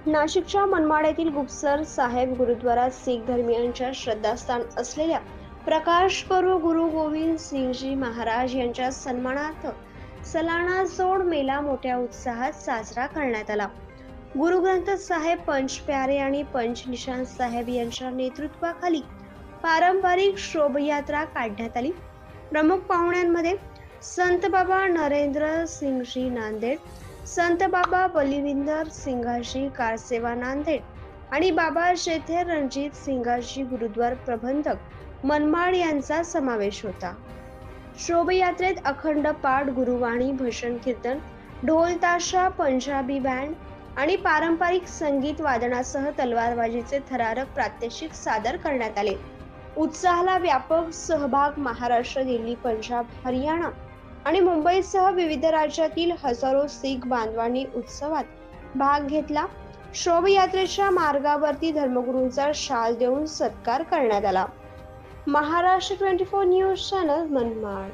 नाशिकच्या मनमाड येथील गुप्सर साहेब गुरुद्वारात शीख धर्मीयांच्या श्रद्धास्थान असलेल्या प्रकाश करू गुरु गोविंद सिंगजी महाराज यांच्या सन्मानार्थ सलाना जोड मेला मोठ्या उत्साहात साजरा करण्यात आला। गुरु ग्रंथ साहेब पंच प्यारे आणि पंच निशान साहेब यांच्या नेतृत्वाखाली पारंपरिक शोभायात्रा काढण्यात आली। प्रमुख पाहुण्यांमध्ये संत बाबा नरेंद्र सिंगजी नांदेड, संत बाबा बलिविंदर सिंगाजी कारसेवा नांदेड आणि बाबा शेठे रणजित सिंगाजी गुरुद्वार प्रबंधक मनमाड यांचा समावेश होता। शोभायात्रेत अखंड पाठ, गुरुवाणी, भजन कीर्तन, ढोल ताशा, पंजाबी बँड आणि पारंपरिक संगीत वादनासह तलवारबाजीचे थरारक प्रात्यक्षिक सादर करण्यात आले। उत्साहाला व्यापक सहभाग महाराष्ट्र, दिल्ली, पंजाब, हरियाणा आणि मुंबईसह विविध राज्यातील हजारो शीख बांधवांनी उत्सवात भाग घेतला। शोभायात्रेच्या मार्गावरती धर्मगुरूंचा शाल देऊन सत्कार करण्यात आला। Maharashtra 24 news channel Manmad.